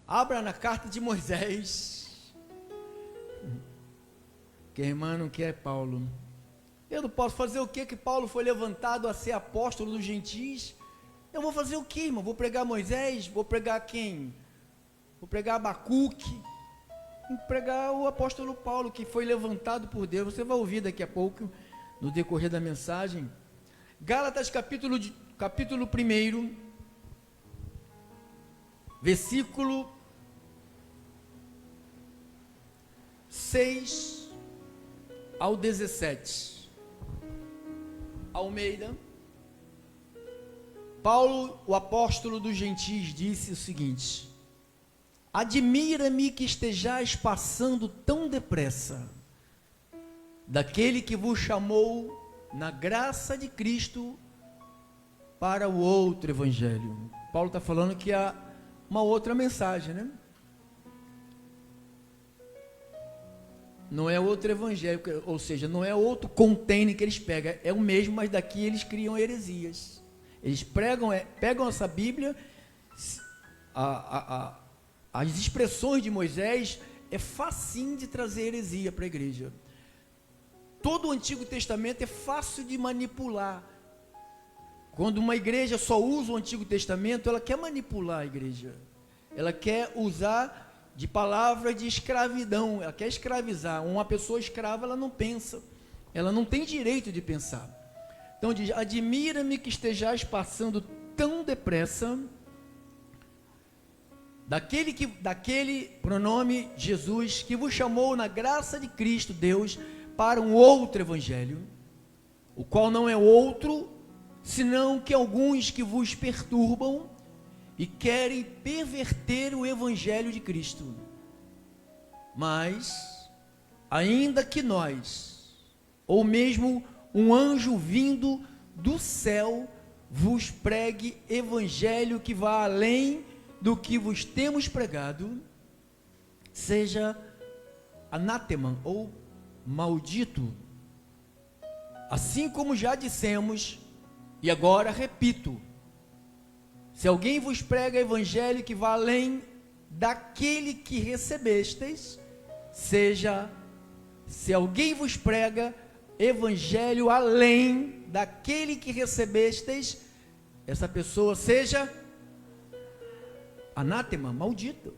Abra na carta de Moisés. Que a irmã não quer Paulo. Eu não posso fazer o que Paulo foi levantado a ser apóstolo dos gentis? Eu vou fazer o que, irmão? Vou pregar Moisés? Vou pregar quem? Vou pregar Abacuque? Vou pregar o apóstolo Paulo, que foi levantado por Deus. Você vai ouvir daqui a pouco, no decorrer da mensagem. Gálatas capítulo 1, versículo 6 ao 17. Almeida. Paulo, o apóstolo dos gentis, disse o seguinte: admira-me que estejais passando tão depressa daquele que vos chamou na graça de Cristo para o outro evangelho. Paulo está falando que há uma outra mensagem, né? Não é outro evangelho, ou seja, não é outro container que eles pegam, é o mesmo, mas daqui eles criam heresias. Eles pegam essa Bíblia, as expressões de Moisés, é facinho de trazer heresia para a igreja. Todo o Antigo Testamento é fácil de manipular. Quando uma igreja só usa o Antigo Testamento, ela quer manipular a igreja. Ela quer usar de palavras de escravidão, ela quer escravizar. Uma pessoa escrava, ela não pensa, ela não tem direito de pensar. Então diz: admira-me que estejais passando tão depressa daquele pronome Jesus, que vos chamou na graça de Cristo Deus para um outro evangelho, o qual não é outro senão que alguns que vos perturbam e querem perverter o evangelho de Cristo. Mas ainda que nós, ou mesmo um anjo vindo do céu, vos pregue evangelho que vá além do que vos temos pregado, seja anátema ou maldito. Assim como já dissemos, e agora repito: se alguém vos prega evangelho que vá além daquele que recebestes, se alguém vos prega evangelho além daquele que recebestes, essa pessoa seja anátema, maldito.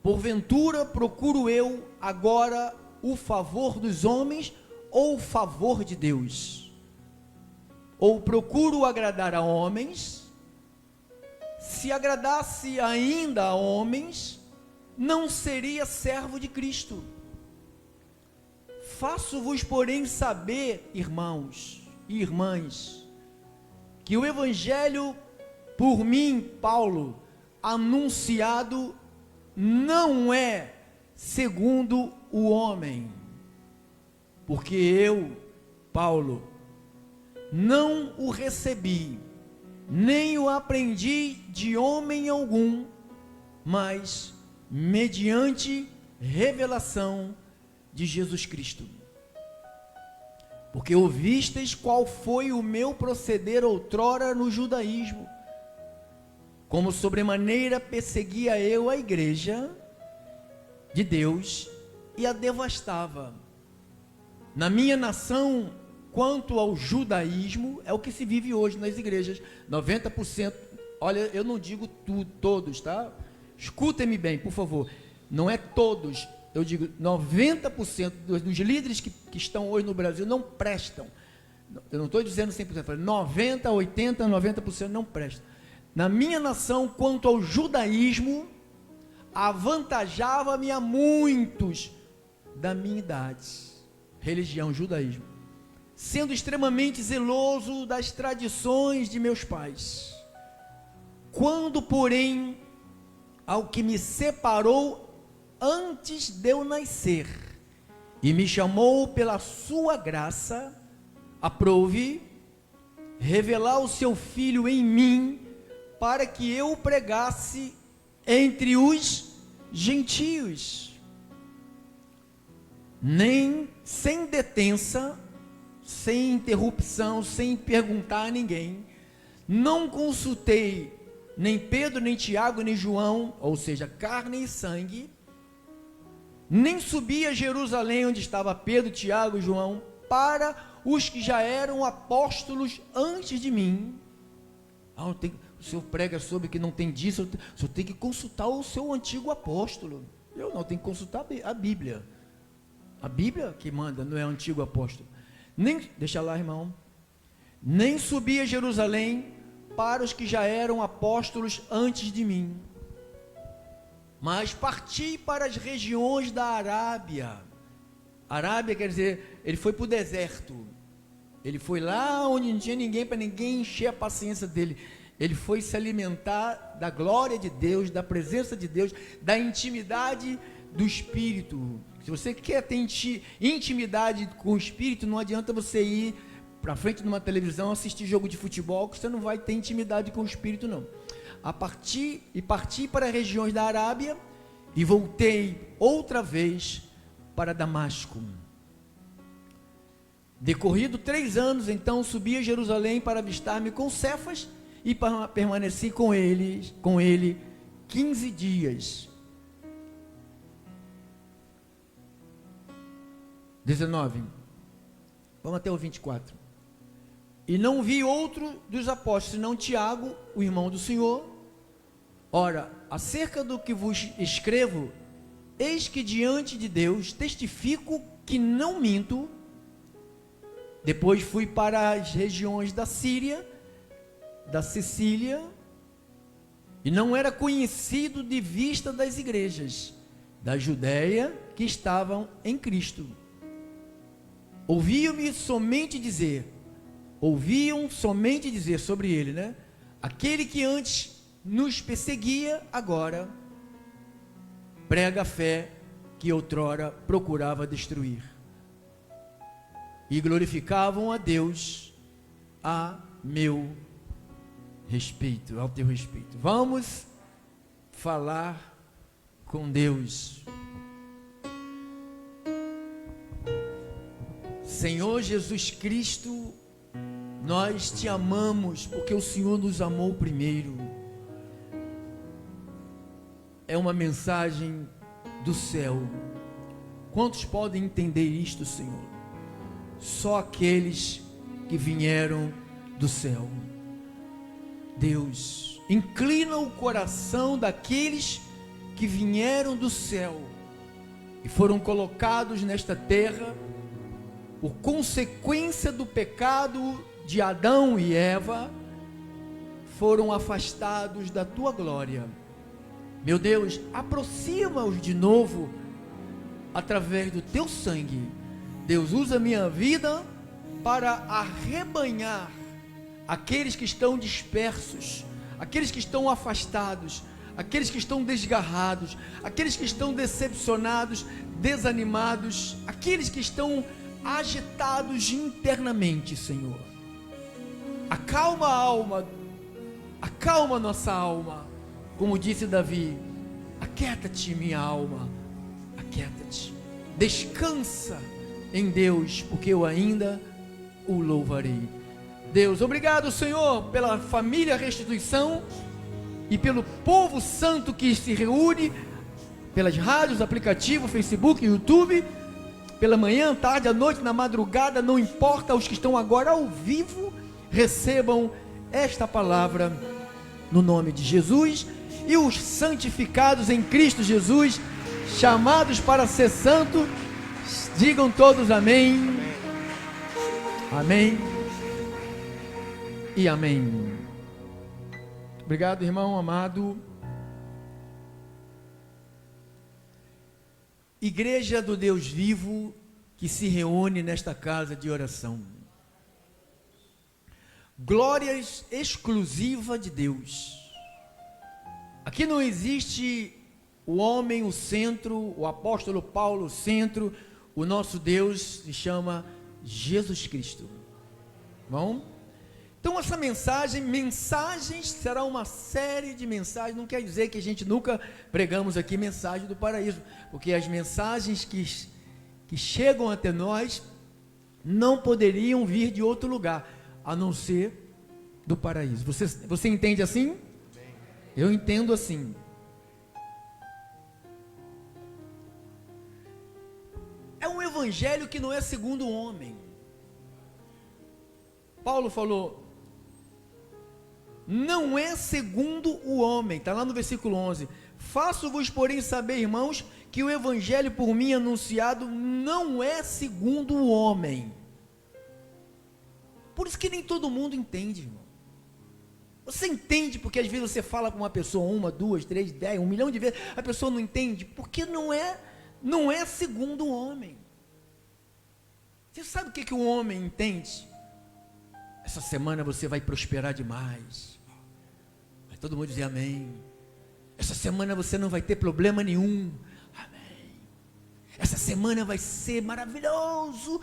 Porventura procuro eu agora o favor dos homens ou o favor de Deus? Ou procuro agradar a homens? Se agradasse ainda a homens, não seria servo de Cristo. Faço-vos, porém, saber, irmãos e irmãs, que o evangelho por mim, Paulo, anunciado, não é segundo o homem, porque eu, Paulo, não o recebi, nem o aprendi de homem algum, mas mediante revelação de Jesus Cristo. Porque ouvistes qual foi o meu proceder outrora no judaísmo, como sobremaneira perseguia eu a igreja de Deus e a devastava. Na minha nação, quanto ao judaísmo, é o que se vive hoje nas igrejas, 90%, olha, eu não digo tudo, todos, tá? Escutem-me bem, por favor, não é todos, eu digo 90% dos líderes que estão hoje no Brasil não prestam. Eu não estou dizendo 100%, 90%, 80%, 90% não prestam. Na minha nação, quanto ao judaísmo, avantajava-me a muitos da minha idade, religião, judaísmo, sendo extremamente zeloso das tradições de meus pais. Quando, porém, ao que me separou antes de eu nascer, e me chamou pela sua graça, aprouve revelar o seu Filho em mim, para que eu pregasse entre os gentios, nem sem detença, sem interrupção, sem perguntar a ninguém. Não consultei nem Pedro, nem Tiago, nem João, ou seja, carne e sangue, nem subi a Jerusalém, onde estava Pedro, Tiago e João, para os que já eram apóstolos antes de mim. O senhor prega sobre que não tem disso, o senhor tem que consultar o seu antigo apóstolo. Eu não, tenho que consultar a Bíblia. A Bíblia que manda, não é o antigo apóstolo. Deixa lá, irmão. Nem subi a Jerusalém para os que já eram apóstolos antes de mim, mas parti para as regiões da Arábia. Arábia quer dizer, ele foi para o deserto. Ele foi lá onde não tinha ninguém, para ninguém encher a paciência dele. Ele foi se alimentar da glória de Deus, da presença de Deus, da intimidade do Espírito. Se você quer ter intimidade com o Espírito, não adianta você ir para frente de uma televisão, assistir jogo de futebol, que você não vai ter intimidade com o Espírito, não. Parti para as regiões da Arábia e voltei outra vez para Damasco. Decorrido 3 anos, então subi a Jerusalém para avistar-me com Cefas e permaneci com ele 15 dias. 19. Vamos até o 24. E não vi outro dos apóstolos, senão Tiago, o irmão do Senhor. Ora, acerca do que vos escrevo, eis que diante de Deus testifico que não minto. Depois fui para as regiões da Síria, da Sicília, e não era conhecido de vista das igrejas da Judéia que estavam em Cristo. Ouviam somente dizer sobre ele, né? Aquele que antes nos perseguia, agora prega a fé que outrora procurava destruir. E glorificavam a Deus a meu respeito, ao teu respeito. Vamos falar com Deus. Senhor Jesus Cristo, nós te amamos porque o Senhor nos amou primeiro. É uma mensagem do céu. Quantos podem entender isto, Senhor? Só aqueles que vieram do céu. Deus, inclina o coração daqueles que vieram do céu e foram colocados nesta terra por consequência do pecado de Adão e Eva, foram afastados da tua glória. Meu Deus, aproxima-os de novo através do teu sangue. Deus, usa minha vida para arrebanhar aqueles que estão dispersos, aqueles que estão afastados, aqueles que estão desgarrados, aqueles que estão decepcionados, desanimados, aqueles que estão agitados internamente, Senhor. Acalma a alma, acalma nossa alma, como disse Davi, aquieta-te minha alma, aquieta-te, descansa em Deus, porque eu ainda o louvarei. Deus, obrigado, Senhor, pela família Restituição e pelo povo santo que se reúne pelas rádios, aplicativo, Facebook, YouTube, pela manhã, tarde, à noite, na madrugada, não importa, os que estão agora ao vivo, recebam esta palavra no nome de Jesus, e os santificados em Cristo Jesus, chamados para ser santo, digam todos amém, amém e amém. Obrigado, irmão amado. Igreja do Deus vivo que se reúne nesta casa de oração. Glórias exclusiva de Deus. Aqui não existe o homem, o centro, o apóstolo Paulo, o centro. O nosso Deus se chama Jesus Cristo. Bom? Então essa mensagens, será uma série de mensagens. Não quer dizer que a gente nunca pregamos aqui mensagem do paraíso, porque as mensagens que chegam até nós não poderiam vir de outro lugar, a não ser do paraíso. Você entende assim? Eu entendo assim. É um evangelho que não é segundo o homem. Paulo falou, não é segundo o homem, está lá no versículo 11, faço-vos porém saber, irmãos, que o evangelho por mim anunciado não é segundo o homem. Por isso que nem todo mundo entende, irmão. Você entende porque às vezes você fala com uma pessoa, 1, 2, 3, 10, 1 milhão de vezes, a pessoa não entende, porque não é segundo o homem. Você sabe o que o homem entende? Essa semana você vai prosperar demais. Vai todo mundo dizer amém. Essa semana você não vai ter problema nenhum. Amém. Essa semana vai ser maravilhoso.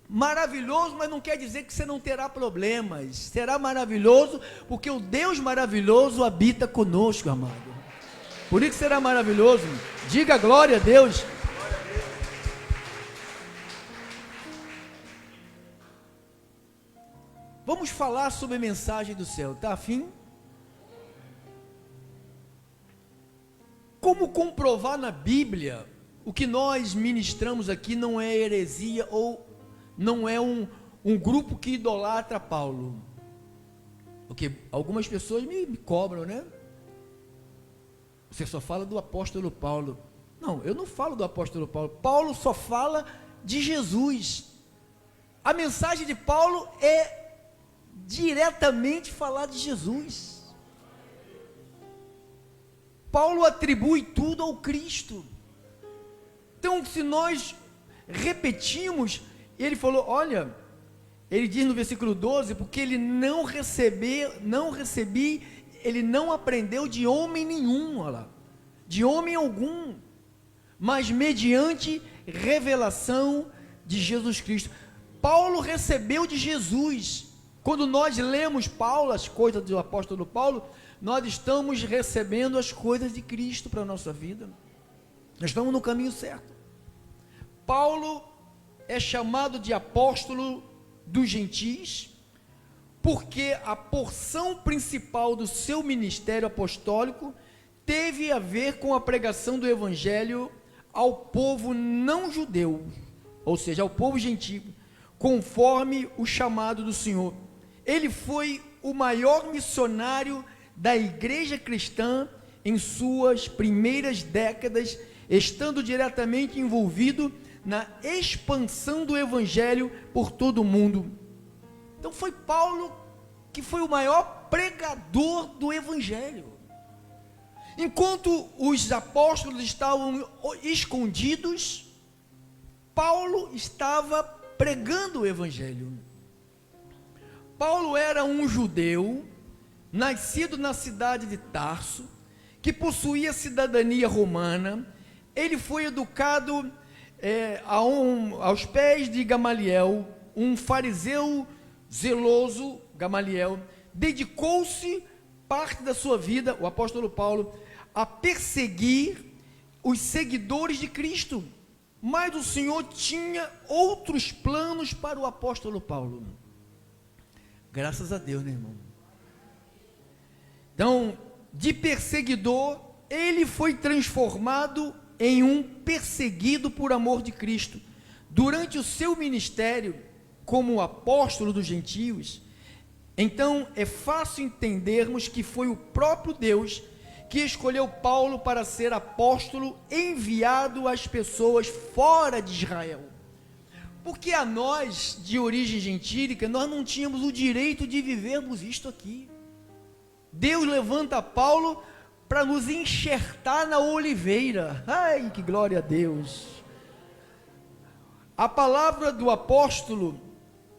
Maravilhoso, mas não quer dizer que você não terá problemas. Será maravilhoso, porque o Deus maravilhoso habita conosco, amado. Por isso será maravilhoso. Diga glória a Deus. Vamos falar sobre a mensagem do céu, tá afim? Como comprovar na Bíblia o que nós ministramos aqui não é heresia ou não é um grupo que idolatra Paulo? Porque algumas pessoas me cobram, né? Você só fala do apóstolo Paulo. Não, eu não falo do apóstolo Paulo. Paulo só fala de Jesus. A mensagem de Paulo é diretamente falar de Jesus. Paulo atribui tudo ao Cristo. Então, se nós repetimos, ele falou, olha, ele diz no versículo 12, porque ele não aprendeu de homem nenhum, olha lá, de homem algum, mas mediante revelação de Jesus Cristo. Paulo recebeu de Jesus. Quando nós lemos Paulo, as coisas do apóstolo Paulo, nós estamos recebendo as coisas de Cristo para a nossa vida. Nós estamos no caminho certo. Paulo é chamado de apóstolo dos gentis, porque a porção principal do seu ministério apostólico teve a ver com a pregação do evangelho ao povo não judeu, ou seja, ao povo gentil, conforme o chamado do Senhor. Ele foi o maior missionário da igreja cristã em suas primeiras décadas, estando diretamente envolvido na expansão do evangelho por todo o mundo. Então foi Paulo que foi o maior pregador do evangelho. Enquanto os apóstolos estavam escondidos, Paulo estava pregando o evangelho. Paulo era um judeu, nascido na cidade de Tarso, que possuía cidadania romana. Ele foi educado aos pés de Gamaliel, um fariseu zeloso. Gamaliel dedicou-se parte da sua vida, o apóstolo Paulo, a perseguir os seguidores de Cristo, mas o Senhor tinha outros planos para o apóstolo Paulo. Graças a Deus, né, irmão? Então, de perseguidor, ele foi transformado em um perseguido por amor de Cristo. Durante o seu ministério como apóstolo dos gentios, então é fácil entendermos que foi o próprio Deus que escolheu Paulo para ser apóstolo enviado às pessoas fora de Israel. Porque a nós, de origem gentílica, nós não tínhamos o direito de vivermos isto aqui. Deus levanta Paulo para nos enxertar na oliveira. Ai, que glória a Deus! A palavra do apóstolo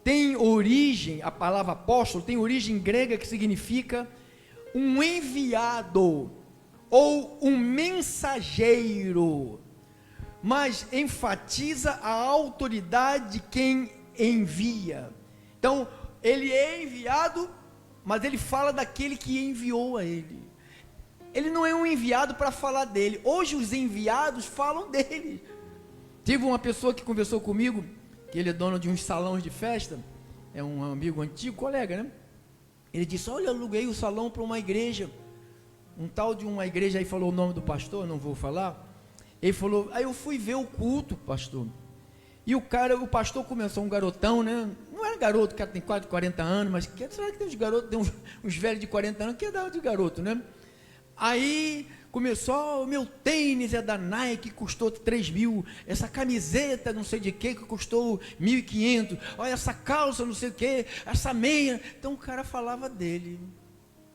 tem origem, a palavra apóstolo tem origem grega que significa um enviado ou um mensageiro, mas enfatiza a autoridade de quem envia. Então, ele é enviado, mas ele fala daquele que enviou a ele. Ele não é um enviado para falar dele. Hoje os enviados falam dele. Tive uma pessoa que conversou comigo, que ele é dono de uns salões de festa, é um amigo antigo, colega, né? Ele disse, olha, eu aluguei o salão para uma igreja, um tal de uma igreja aí falou o nome do pastor, não vou falar. Ele falou, aí eu fui ver o culto, pastor. E o pastor começou, um garotão, né? Não era garoto, o cara tem quase 40 anos, mas será que tem uns garotos, tem uns velhos de 40 anos, que é da de garoto, né? Aí começou, o meu tênis é da Nike, custou 3 mil, essa camiseta não sei de que custou 1.500, olha essa calça não sei o que, essa meia. Então o cara falava dele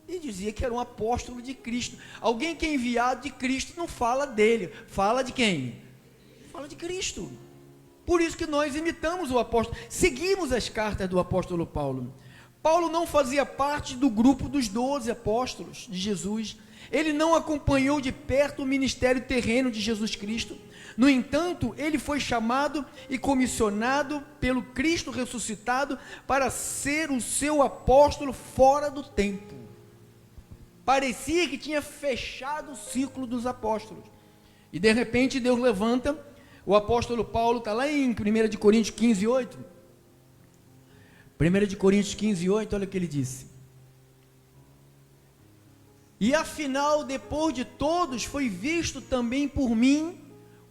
e dizia que era um apóstolo de Cristo. Alguém que é enviado de Cristo não fala dele, fala de quem? Fala de Cristo. Por isso que nós imitamos o apóstolo, seguimos as cartas do apóstolo Paulo. Paulo não fazia parte do grupo dos 12 apóstolos de Jesus. Ele não acompanhou de perto o ministério terreno de Jesus Cristo. No entanto, ele foi chamado e comissionado pelo Cristo ressuscitado para ser o seu apóstolo fora do tempo. Parecia que tinha fechado o ciclo dos apóstolos. E de repente Deus levanta, o apóstolo Paulo está lá em 1 Coríntios 15, 8. 1 Coríntios 15, 8, olha o que ele disse. E afinal, depois de todos, foi visto também por mim,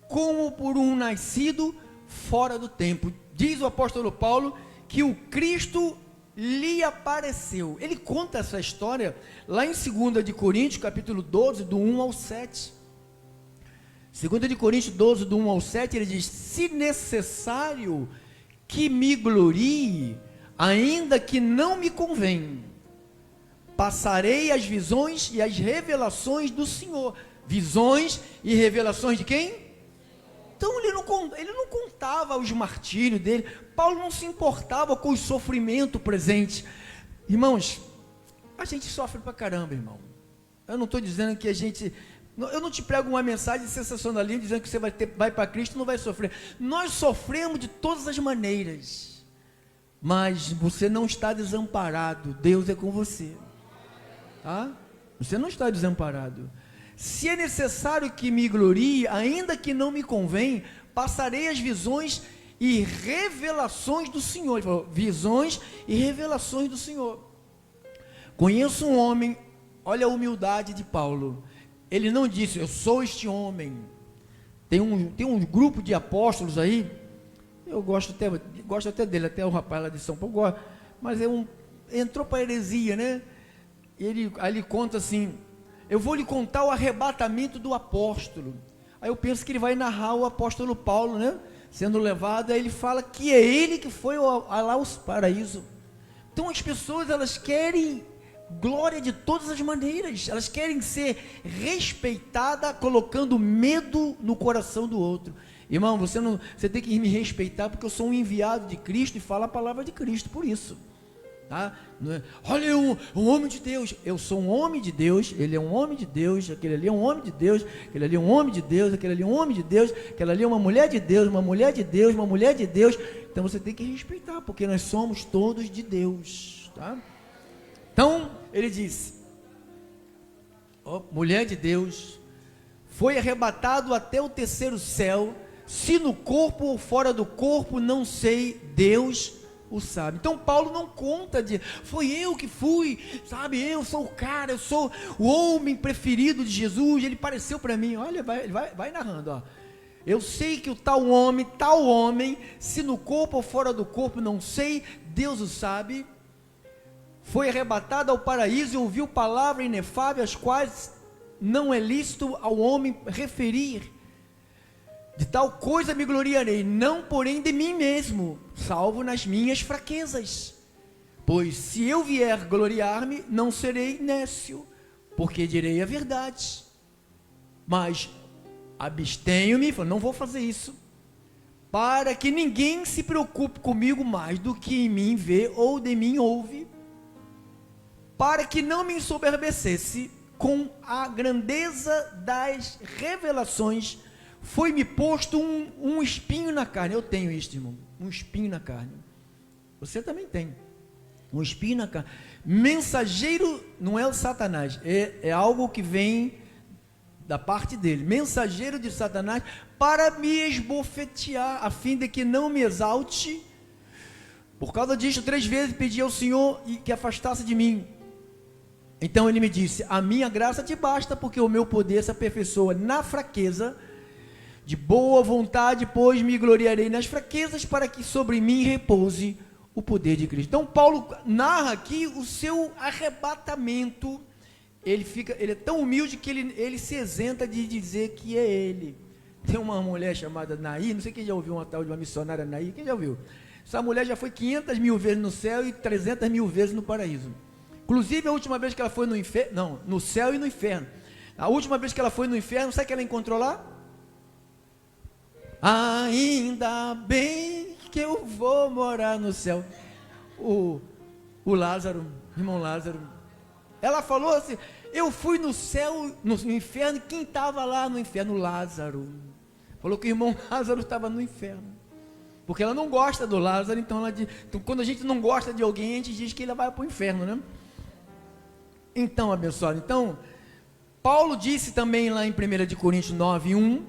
como por um nascido fora do tempo. Diz o apóstolo Paulo que o Cristo lhe apareceu. Ele conta essa história lá em 2 de Coríntios, capítulo 12, do 1 ao 7. 2 de Coríntios 12, do 1 ao 7, ele diz, se necessário que me glorie, ainda que não me convém, passarei as visões e as revelações do Senhor. Visões e revelações de quem? Então ele não contava os martírios dele. Paulo não se importava com o sofrimento presente. Irmãos, a gente sofre pra caramba, irmão. Eu não estou dizendo que eu não te prego uma mensagem sensacionalista dizendo que você vai para Cristo e não vai sofrer. Nós sofremos de todas as maneiras, mas você não está desamparado. Deus é com você. Tá? Você não está desamparado. Se é necessário que me glorie, ainda que não me convém, passarei as visões e revelações do Senhor. Ele falou, visões e revelações do Senhor. Conheço um homem, olha a humildade de Paulo. Ele não disse, eu sou este homem. Tem um grupo de apóstolos aí, eu gosto até dele, até o rapaz lá de São Paulo, mas entrou para a heresia, né? Ele conta assim, eu vou lhe contar o arrebatamento do apóstolo. Aí eu penso que ele vai narrar o apóstolo Paulo, né? Sendo levado, aí ele fala que é ele que foi lá ao paraíso. Então as pessoas, elas querem glória de todas as maneiras, elas querem ser respeitadas, colocando medo no coração do outro. Irmão, você tem que me respeitar, porque eu sou um enviado de Cristo e falo a palavra de Cristo, por isso. Tá? Olha, um homem de Deus. Eu sou um homem de Deus. Ele é um homem de Deus. Aquele ali é um homem de Deus. Aquele ali é um homem de Deus. Aquele ali é um homem de Deus. Aquela ali é uma mulher de Deus. Uma mulher de Deus. Uma mulher de Deus. Então você tem que respeitar, porque nós somos todos de Deus. Tá? Então ele disse: mulher de Deus, foi arrebatado até o terceiro céu. Se no corpo ou fora do corpo, não sei. Deus o sabe. Então Paulo não conta foi eu que fui, sabe, eu sou o cara, eu sou o homem preferido de Jesus, ele pareceu para mim. Olha, vai narrando, ó. Eu sei que o tal homem, se no corpo ou fora do corpo, não sei, Deus o sabe, foi arrebatado ao paraíso e ouviu palavras inefáveis, as quais não é lícito ao homem referir. De tal coisa me gloriarei, não porém de mim mesmo, salvo nas minhas fraquezas. Pois se eu vier gloriar-me, não serei nécio, porque direi a verdade. Mas abstenho-me, não vou fazer isso, para que ninguém se preocupe comigo mais do que em mim vê ou de mim ouve, para que não me ensoberbecesse com a grandeza das revelações. Foi-me posto um espinho na carne. Eu tenho isso, irmão, um espinho na carne. Você também tem um espinho na carne. Mensageiro não é o Satanás, é algo que vem da parte dele. Mensageiro de Satanás para me esbofetear, a fim de que não me exalte. Por causa disso, 3 vezes pedi ao Senhor que afastasse de mim. Então ele me disse: a minha graça te basta, porque o meu poder se aperfeiçoa na fraqueza. De boa vontade, pois, me gloriarei nas fraquezas, para que sobre mim repouse o poder de Cristo. Então Paulo narra aqui o seu arrebatamento. Ele é tão humilde que ele se isenta de dizer que é ele. Tem uma mulher chamada Naí, não sei quem já ouviu uma tal de uma missionária Naí, quem já ouviu? Essa mulher já foi 500 mil vezes no céu e 300 mil vezes no paraíso. Inclusive a última vez que ela foi no inferno, não, no céu e no inferno. A última vez que ela foi no inferno, sabe o que ela encontrou lá? Ainda bem que eu vou morar no céu. O Lázaro, irmão Lázaro, ela falou assim: eu fui no céu, no inferno, quem estava lá no inferno? Lázaro. Falou que o irmão Lázaro estava no inferno, porque ela não gosta do Lázaro. Então, então quando a gente não gosta de alguém, a gente diz que ele vai para o inferno, né? Então, abençoado, então Paulo disse também lá em 1 Coríntios 9:1,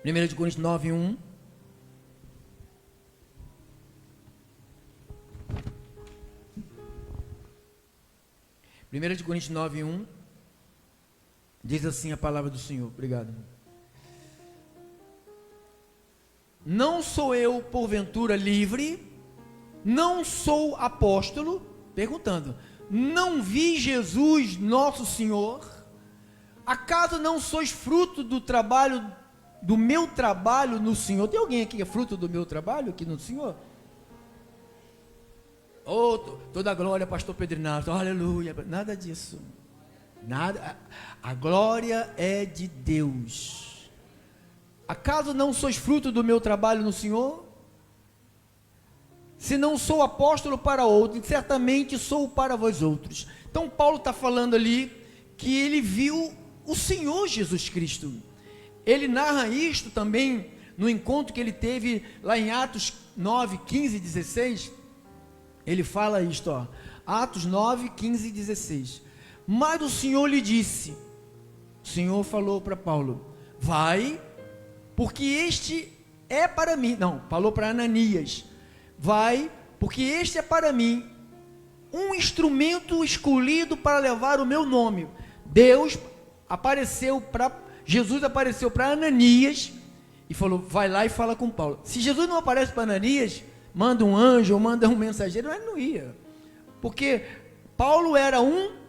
1 Coríntios 9:1, de Coríntios 9:1, diz assim a palavra do Senhor. Obrigado. Não sou eu, porventura, livre? Não sou apóstolo? Perguntando. Não vi Jesus, nosso Senhor? Acaso não sois fruto do meu trabalho no Senhor? Tem alguém aqui que é fruto do meu trabalho aqui no Senhor? Oh, toda a glória, pastor Pedrinato, aleluia. Nada disso, nada. A glória é de Deus. Acaso não sois fruto do meu trabalho no Senhor? Se não sou apóstolo para outro, certamente sou para vós outros. Então Paulo está falando ali que ele viu o Senhor Jesus Cristo. Ele narra isto também no encontro que ele teve lá em Atos 9, 15 e 16. Ele fala isto, ó, Atos 9, 15 e 16. Mas o Senhor lhe disse, o Senhor falou para Paulo: vai, porque este é para mim. Não, falou para Ananias: vai, porque este é para mim um instrumento escolhido para levar o meu nome. Jesus apareceu para Ananias e falou: vai lá e fala com Paulo. Se Jesus não aparece para Ananias, manda um anjo ou manda um mensageiro, ele não ia, porque Paulo era um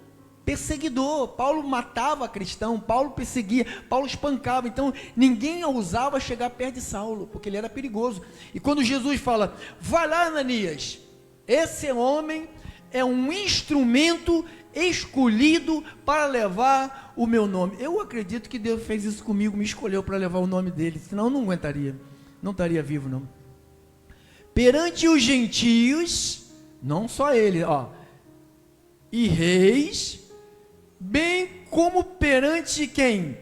perseguidor. Paulo matava cristão, Paulo perseguia, Paulo espancava. Então ninguém ousava chegar perto de Saulo, porque ele era perigoso. E quando Jesus fala: vai lá, Ananias, esse homem é um instrumento escolhido para levar o meu nome. Eu acredito que Deus fez isso comigo, me escolheu para levar o nome dele, senão eu não aguentaria, não estaria vivo não. Perante os gentios, não só ele, ó, e reis, bem como perante quem?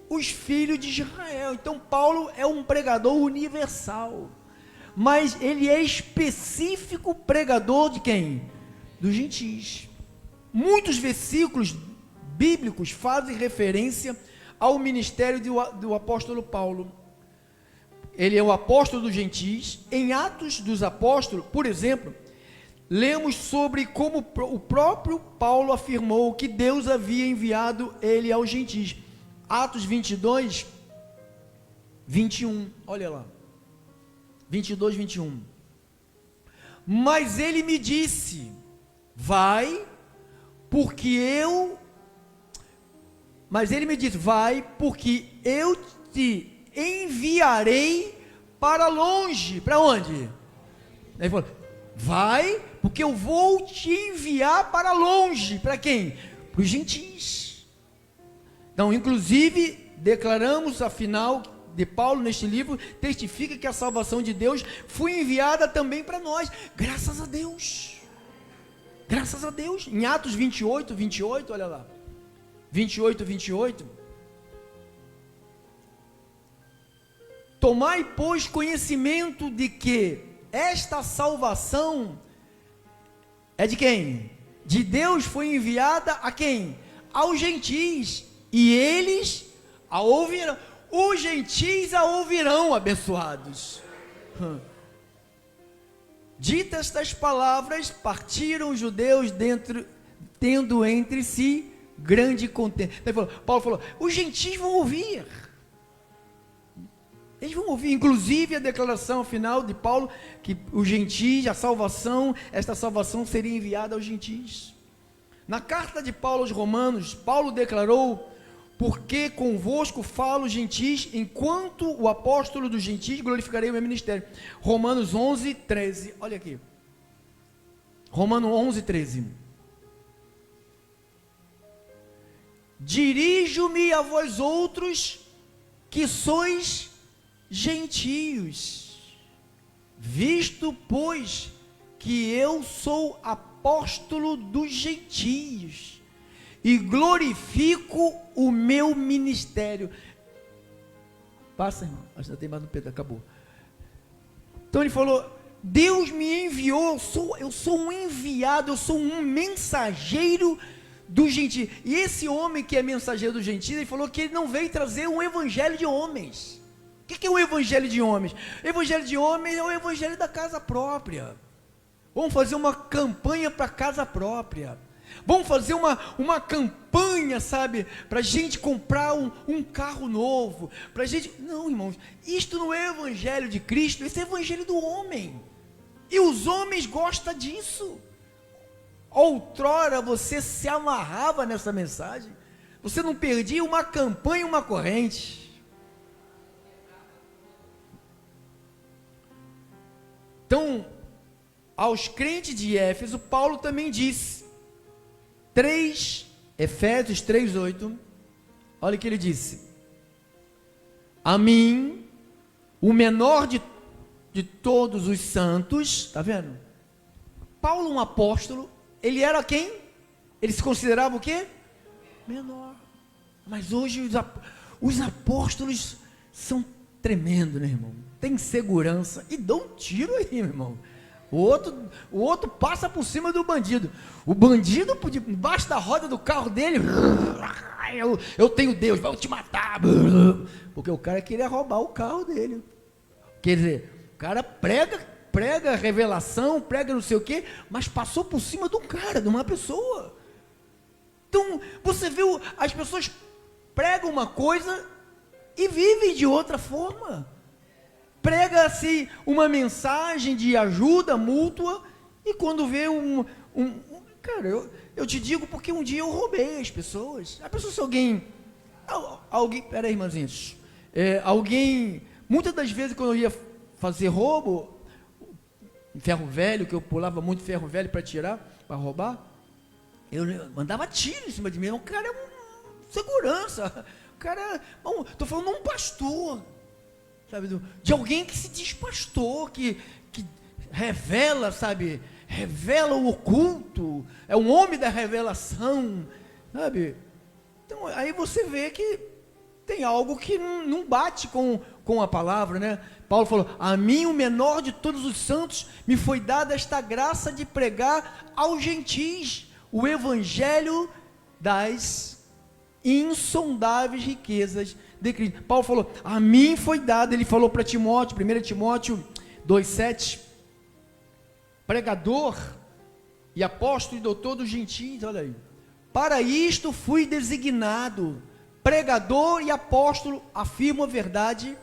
Os filhos de Israel. Então Paulo é um pregador universal, mas ele é específico pregador de quem? Dos gentios. Muitos versículos bíblicos fazem referência ao ministério do apóstolo Paulo. Ele é o apóstolo dos gentios. Em Atos dos Apóstolos, por exemplo, lemos sobre como o próprio Paulo afirmou que Deus havia enviado ele aos gentios. Atos 22, 21, olha lá, 22, 21. Mas ele me disse: vai, porque eu te enviarei para longe. Para onde? Ele falou: vai, porque eu vou te enviar para longe. Para quem? Para os gentios. Então, inclusive, declaramos, afinal, de Paulo neste livro, testifica que a salvação de Deus foi enviada também para nós. Graças a Deus. Graças a Deus. Em Atos 28, 28, olha lá. 28, 28. Tomai, pois, conhecimento de que esta salvação é de quem? De Deus foi enviada a quem? Aos gentios, e eles a ouvirão. Os gentios a ouvirão, abençoados. Ditas estas palavras, partiram os judeus tendo entre si grande contento. Paulo falou, os gentios vão ouvir. Eles vão ouvir, inclusive a declaração final de Paulo, que os gentios, esta salvação seria enviada aos gentios. Na carta de Paulo aos Romanos, Paulo declarou, porque convosco falo gentis, enquanto o apóstolo dos gentis glorificarei o meu ministério. Romanos 11, 13, olha aqui. Romanos 11, 13. Dirijo-me a vós outros, que sois gentios, visto, pois, que eu sou apóstolo dos gentios, e glorifico o meu ministério. Passa, irmão, acho que já tem mais um pedaço, acabou. Então ele falou, Deus me enviou, eu sou um enviado, eu sou um mensageiro do gentil. E esse homem que é mensageiro do gentil, ele falou que ele não veio trazer um evangelho de homens. O que é o evangelho de homens? O evangelho de homens é o evangelho da casa própria. Vamos fazer uma campanha para a casa própria. Vamos fazer uma campanha, sabe, para a gente comprar um carro novo, para a gente... Não, irmãos, isto não é o evangelho de Cristo, esse é o evangelho do homem, e os homens gostam disso. Outrora você se amarrava nessa mensagem, você não perdia uma campanha, uma corrente. Então, aos crentes de Éfeso, Paulo também disse, Efésios 3:8, olha o que ele disse, a mim, o menor de todos os santos, está vendo? Paulo, um apóstolo, ele era quem? Ele se considerava o quê? Menor. Mas hoje os apóstolos são tremendos, né, irmão? Tem segurança e dão um tiro aí, meu irmão. O outro passa por cima do bandido. O bandido, embaixo da roda do carro dele, eu tenho Deus, vai te matar. Porque o cara queria roubar o carro dele. Quer dizer, o cara prega revelação, prega não sei o quê, mas passou por cima de um cara, de uma pessoa. Então, você vê, as pessoas pregam uma coisa e vivem de outra forma. Prega-se uma mensagem de ajuda mútua, e quando vê cara, eu te digo porque um dia eu roubei as pessoas. A pessoa, se alguém, peraí, irmãzinhos, alguém, muitas das vezes quando eu ia fazer roubo, ferro velho, que eu pulava muito ferro velho para tirar, para roubar, eu mandava tiro em cima de mim. O cara é um segurança, o cara, estou falando de um pastor, sabe, de alguém que se diz pastor, que revela, sabe, revela o oculto, é um homem da revelação, sabe? Então, aí você vê que tem algo que não bate com a palavra, né? Paulo falou, a mim, o menor de todos os santos, me foi dada esta graça de pregar aos gentis o evangelho das insondáveis riquezas de Cristo. Paulo falou, a mim foi dado, ele falou para Timóteo, 1 Timóteo 2,7, pregador e apóstolo e doutor dos gentis, olha aí, para isto fui designado, pregador e apóstolo, afirmo a verdade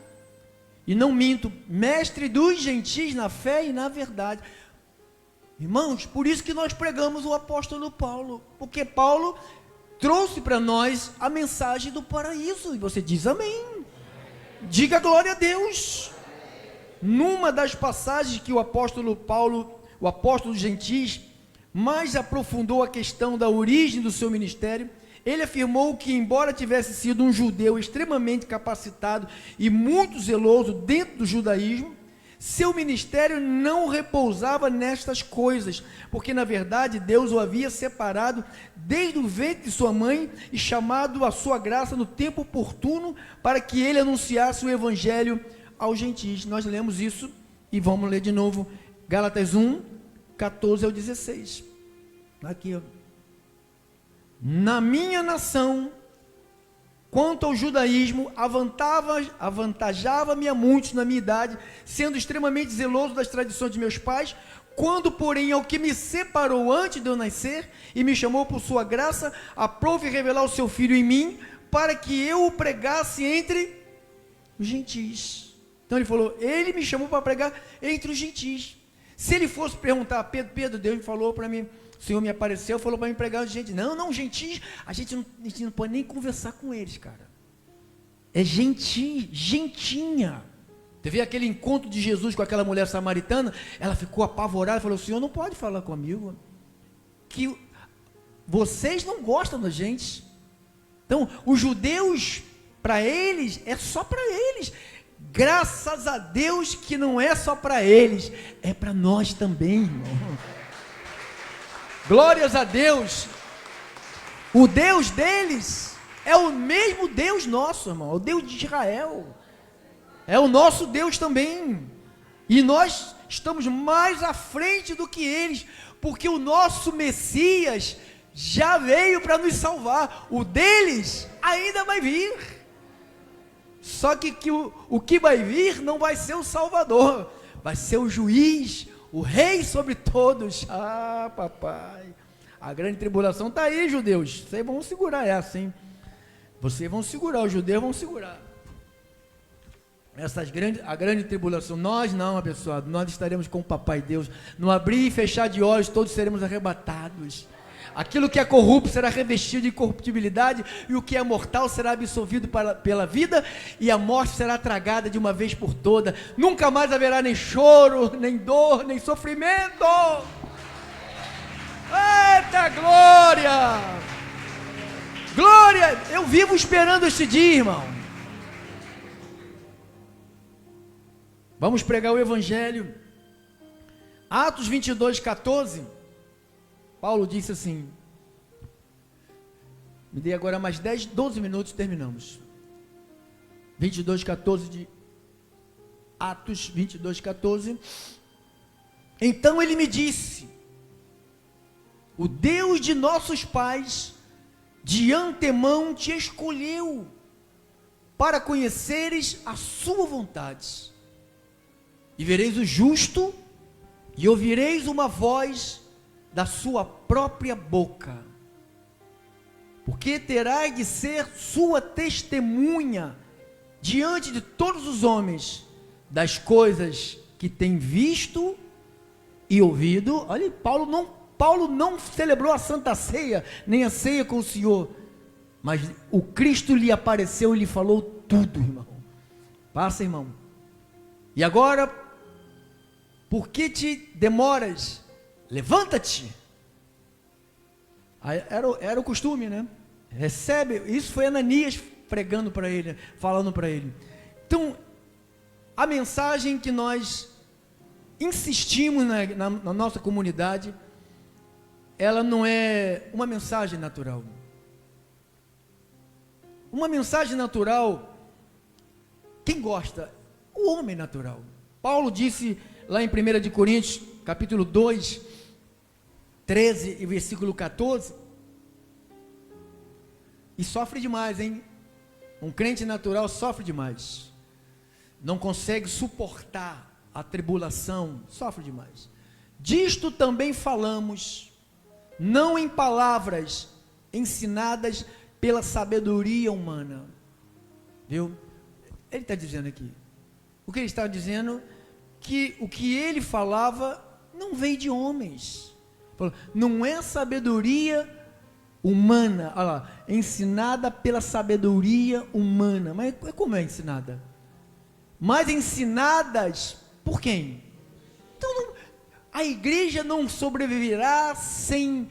e não minto, mestre dos gentis na fé e na verdade. Irmãos, por isso que nós pregamos o apóstolo Paulo, porque Paulo trouxe para nós a mensagem do paraíso, e você diz amém, diga glória a Deus. Numa das passagens que o apóstolo Paulo, o apóstolo dos gentis, mais aprofundou a questão da origem do seu ministério, ele afirmou que, embora tivesse sido um judeu extremamente capacitado e muito zeloso dentro do judaísmo, seu ministério não repousava nestas coisas, porque na verdade Deus o havia separado desde o ventre de sua mãe e chamado à sua graça no tempo oportuno para que ele anunciasse o evangelho aos gentis. Nós lemos isso e vamos ler de novo, Gálatas 1, 14 ao 16, aqui, ó. Na minha nação quanto ao judaísmo, avantajava-me a muitos na minha idade, sendo extremamente zeloso das tradições de meus pais. Quando, porém, ao que me separou antes de eu nascer e me chamou por sua graça, aprove revelar o seu Filho em mim, para que eu o pregasse entre os gentis. Então ele falou, ele me chamou para pregar entre os gentis. Se ele fosse perguntar a Pedro, Deus me falou para mim, o Senhor me apareceu, falou para mim pregar os gentis. Não, gentis, a gente não pode nem conversar com eles, cara. É gentinha. Teve aquele encontro de Jesus com aquela mulher samaritana, ela ficou apavorada, falou, o Senhor não pode falar comigo, que vocês não gostam da gente. Então, os judeus, para eles, é só para eles. Graças a Deus que não é só para eles, é para nós também, irmão. Glórias a Deus. O Deus deles é o mesmo Deus nosso, irmão, é o Deus de Israel. É o nosso Deus também, e nós estamos mais à frente do que eles, porque o nosso Messias já veio para nos salvar, o deles ainda vai vir, só que o que vai vir não vai ser o Salvador, vai ser o juiz, o rei sobre todos. Ah, papai, a grande tribulação está aí, judeus, vocês vão segurar essa, hein? Vocês vão segurar, os judeus vão segurar. A grande tribulação, nós não, abençoado, nós estaremos com o Papai Deus, no abrir e fechar de olhos, todos seremos arrebatados, aquilo que é corrupto será revestido de incorruptibilidade, e o que é mortal será absorvido pela vida, e a morte será tragada de uma vez por toda, nunca mais haverá nem choro, nem dor, nem sofrimento. Eita glória, glória, eu vivo esperando este dia, irmão. Vamos pregar o Evangelho. Atos 22, 14. Paulo disse assim. Me dê agora mais 10, 12 minutos e terminamos. 22, 14 de Atos 22, 14. Então ele me disse: o Deus de nossos pais de antemão te escolheu para conheceres a sua vontade. E vereis o justo, e ouvireis uma voz da sua própria boca, porque terás de ser sua testemunha diante de todos os homens, das coisas que tem visto e ouvido. Olha, Paulo não celebrou a Santa Ceia, nem a ceia com o Senhor, mas o Cristo lhe apareceu e lhe falou tudo, irmão. Passa, irmão. E agora, por que te demoras? Levanta-te. Era o costume, né? Recebe, isso foi Ananias pregando para ele, falando para ele. Então, a mensagem que nós insistimos na nossa comunidade, ela não é uma mensagem natural. Uma mensagem natural, quem gosta? O homem natural. Paulo disse lá em 1 de Coríntios, capítulo 2, 13 e versículo 14, e sofre demais, hein? Um crente natural sofre demais, não consegue suportar a tribulação, sofre demais. Disto também falamos, não em palavras ensinadas pela sabedoria humana. Viu? Ele está dizendo aqui, o que ele está dizendo, que o que ele falava não veio de homens, não é sabedoria humana, olha lá, ensinada pela sabedoria humana. Mas como é ensinada? Mas ensinadas por quem? Então a igreja não sobreviverá sem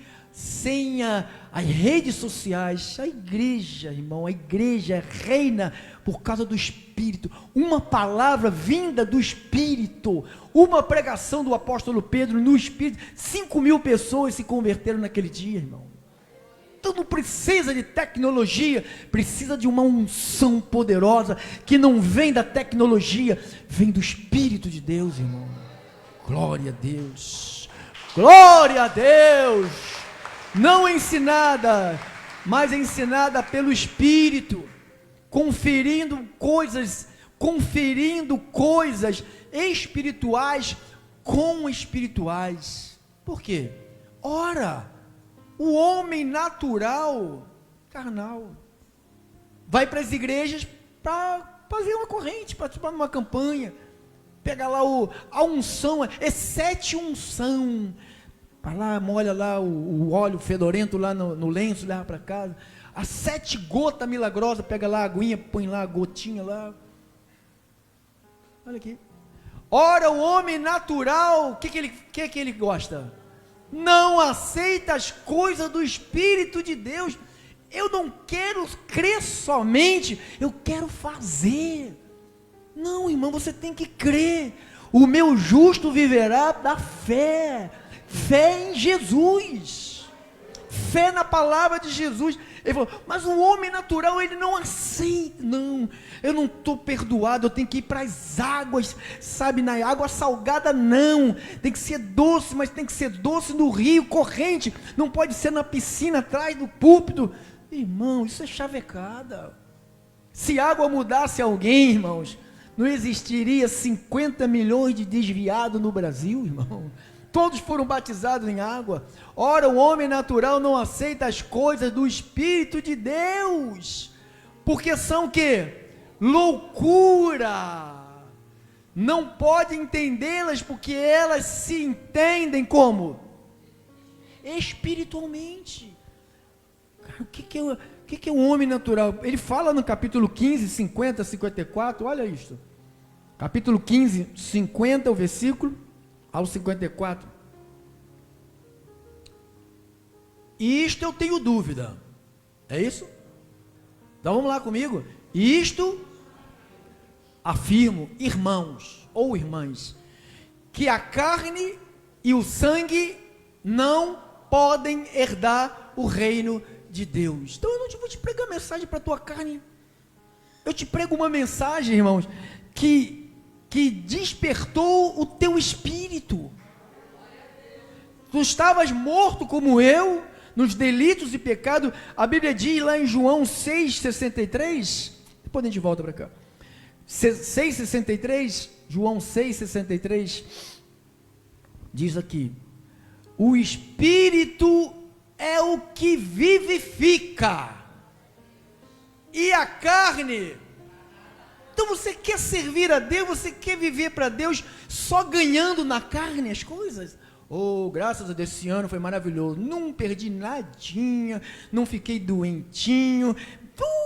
as redes sociais. A igreja, irmão, a igreja reina por causa do Espírito, uma palavra vinda do Espírito, uma pregação do apóstolo Pedro no Espírito, 5.000 pessoas se converteram naquele dia, irmão. Então não precisa de tecnologia, precisa de uma unção poderosa, que não vem da tecnologia, vem do Espírito de Deus, irmão. Glória a Deus, glória a Deus, não ensinada, mas ensinada pelo Espírito. conferindo coisas espirituais com espirituais. Por quê? Ora, o homem natural, carnal, vai para as igrejas para fazer uma corrente, participar de uma campanha, pega lá a unção, é 7 unção, vai lá, molha lá o óleo fedorento lá no lenço, leva para casa, as 7 gotas milagrosas, pega lá a aguinha, põe lá a gotinha lá, olha aqui. Ora, o homem natural, o que ele gosta? Não aceita as coisas do Espírito de Deus. Eu não quero crer somente, eu quero fazer. Não, irmão, você tem que crer. O meu justo viverá da fé. Fé em Jesus. Fé na palavra de Jesus. Ele falou, mas o homem natural, ele não aceita. Não, eu não estou perdoado, eu tenho que ir para as águas, sabe, na água salgada não, tem que ser doce, mas tem que ser doce no rio, corrente, não pode ser na piscina, atrás do púlpito. Irmão, isso é chavecada. Se água mudasse alguém, irmãos, não existiria 50 milhões de desviados no Brasil, irmão. Todos foram batizados em água. Ora, o homem natural não aceita as coisas do Espírito de Deus, porque são o quê? Loucura. Não pode entendê-las, porque elas se entendem como? Espiritualmente. Cara, o que é um homem natural? Ele fala no capítulo 15, 50, 54, olha isto. Capítulo 15, 50, o versículo ao 54. Isto eu tenho dúvida. É isso? Então vamos lá comigo. Isto afirmo, irmãos ou irmãs, que a carne e o sangue não podem herdar o reino de Deus. Então eu não vou te pregar mensagem para a tua carne. Eu te prego uma mensagem, irmãos, que despertou o teu espírito. Tu estavas morto como eu, nos delitos e pecados. A Bíblia diz lá em João 6,63, depois a gente volta para cá, 6,63, João 6,63, diz aqui, o Espírito é o que vivifica, e a carne. Então você quer servir a Deus, você quer viver para Deus, só ganhando na carne as coisas? Oh, graças a Deus, esse ano foi maravilhoso, não perdi nadinha, não fiquei doentinho,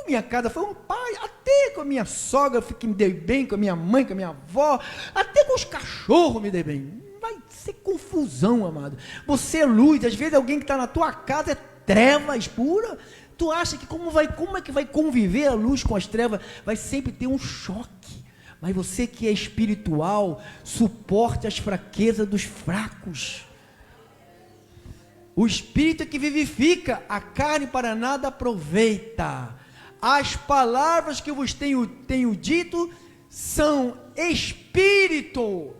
minha casa foi um pai, até com a minha sogra me dei bem, com a minha mãe, com a minha avó, até com os cachorros me dei bem. Vai ser confusão, amado. Você é luz, às vezes alguém que está na tua casa é trevas pura. Tu acha que como é que vai conviver a luz com as trevas? Vai sempre ter um choque. Mas você que é espiritual, suporte as fraquezas dos fracos. O Espírito é que vivifica, a carne para nada aproveita. As palavras que eu vos tenho dito são Espírito.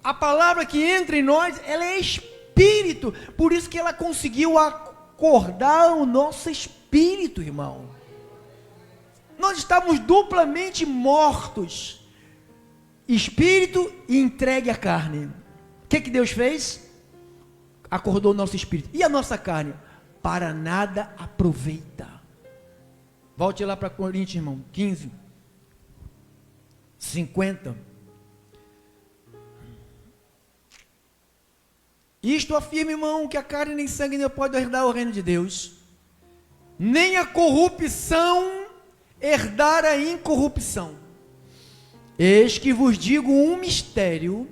A palavra que entra em nós, ela é Espírito. Por isso que ela conseguiu acordar o nosso espírito, irmão. Nós estávamos duplamente mortos. Espírito e entregue à carne. O que Deus fez? Acordou o nosso espírito. E a nossa carne? Para nada aproveita. Volte lá para Coríntios, irmão. 15, 50. Isto afirma, irmão, que a carne nem sangue não pode herdar o reino de Deus, nem a corrupção herdar a incorrupção. Eis que vos digo um mistério: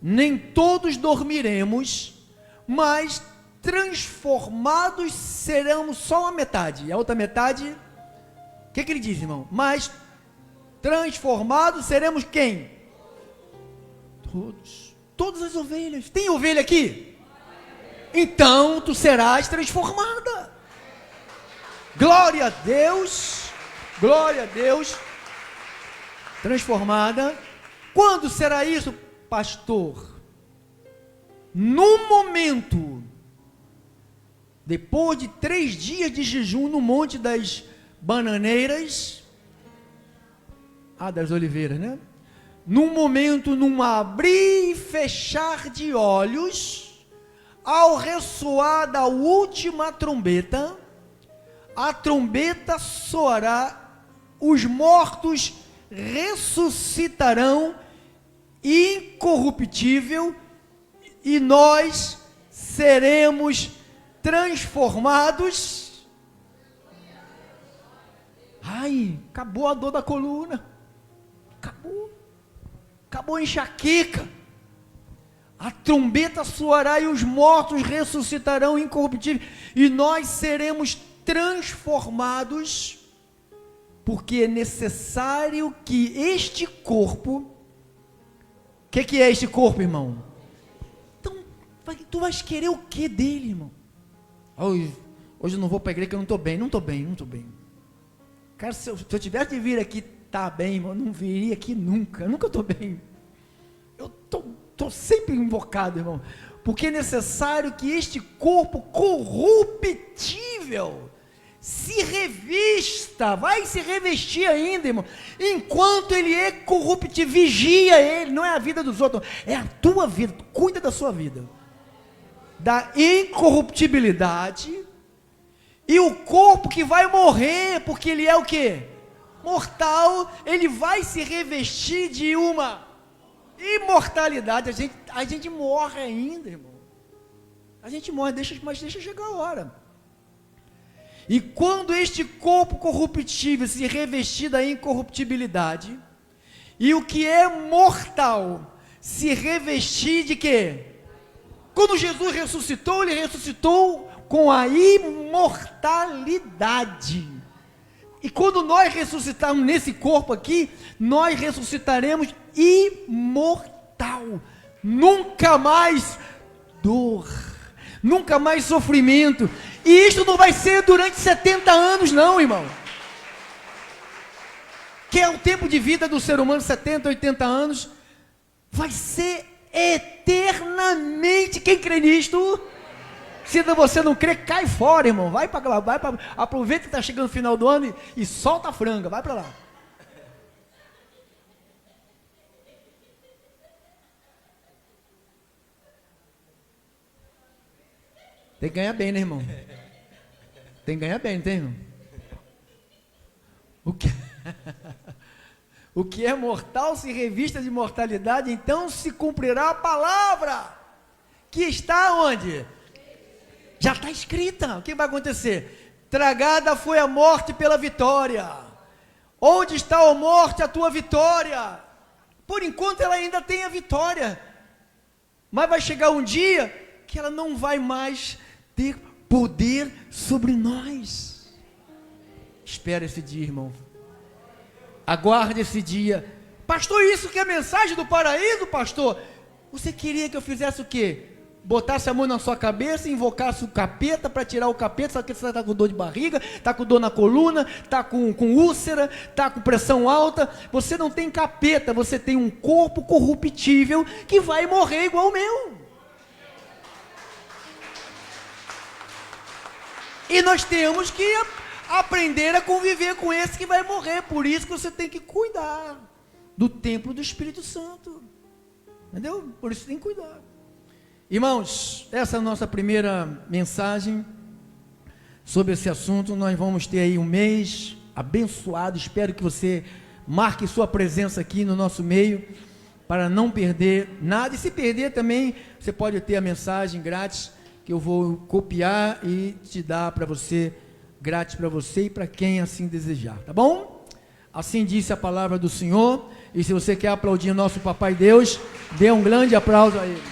nem todos dormiremos, mas transformados seremos só a metade. E a outra metade, o que ele diz, irmão? Mas transformados seremos quem? Todos. Todas as ovelhas. Tem ovelha aqui? Então tu serás transformada. Glória a Deus. Glória a Deus. Transformada. Quando será isso, pastor? No momento, depois de 3 dias de jejum no Monte das Bananeiras, das oliveiras, né? Num momento, num abrir e fechar de olhos, ao ressoar da última trombeta, a trombeta soará, os mortos ressuscitarão incorruptível e nós seremos transformados. Ai, acabou a dor da coluna, acabou a enxaqueca. A trombeta soará e os mortos ressuscitarão incorruptíveis e nós seremos transformados, porque é necessário que este corpo, o que é este corpo, irmão? Então, tu vais querer o que dele, irmão? Hoje eu não vou para a igreja que eu não estou bem. Cara, se eu tivesse de vir aqui, tá bem, irmão, eu não viria aqui nunca estou bem. Eu estou sempre invocado, irmão, porque é necessário que este corpo corruptível se revista, vai se revestir ainda, irmão, enquanto ele é corruptível. Vigia ele, não é a vida dos outros, é a tua vida, cuida da sua vida, da incorruptibilidade, e o corpo que vai morrer, porque ele é o que? Mortal, ele vai se revestir de uma imortalidade. A gente morre ainda, irmão, a gente morre, mas deixa chegar a hora. E quando este corpo corruptível se revestir da incorruptibilidade, e o que é mortal se revestir de quê? Quando Jesus ressuscitou, ele ressuscitou com a imortalidade. E quando nós ressuscitarmos nesse corpo aqui, nós ressuscitaremos imortal. Nunca mais dor, nunca mais sofrimento. E isto não vai ser durante 70 anos não, irmão. Que é o tempo de vida do ser humano, 70, 80 anos. Vai ser eternamente. Quem crê nisto? Se você não crê, cai fora, irmão. Vai para lá, aproveita que está chegando o final do ano e solta a franga, vai para lá. Tem que ganhar bem, né, irmão? Tem que ganhar bem, não tem, irmão? O que é mortal se revista de mortalidade, então se cumprirá a palavra que está onde? Já está escrita. O que vai acontecer? Tragada foi a morte pela vitória. Onde está, ó morte, a tua vitória? Por enquanto ela ainda tem a vitória, mas vai chegar um dia que ela não vai mais ter poder sobre nós. Espera esse dia, irmão. Aguarde esse dia. Pastor, isso que é mensagem do paraíso, pastor? Você queria que eu fizesse o quê? Botasse a mão na sua cabeça e invocasse o capeta para tirar o capeta? Sabe que você está com dor de barriga, está com dor na coluna, está com úlcera, está com pressão alta? Você não tem capeta, você tem um corpo corruptível que vai morrer igual o meu. E nós temos que aprender a conviver com esse que vai morrer. Por isso que você tem que cuidar do templo do Espírito Santo. Entendeu? Por isso tem que cuidar. Irmãos, essa é a nossa primeira mensagem sobre esse assunto. Nós vamos ter aí um mês abençoado. Espero que você marque sua presença aqui no nosso meio, para não perder nada. E se perder também, você pode ter a mensagem grátis, que eu vou copiar e te dar para você, grátis para você e para quem assim desejar, tá bom? Assim disse a palavra do Senhor. E se você quer aplaudir nosso Papai Deus, dê um grande aplauso a Ele.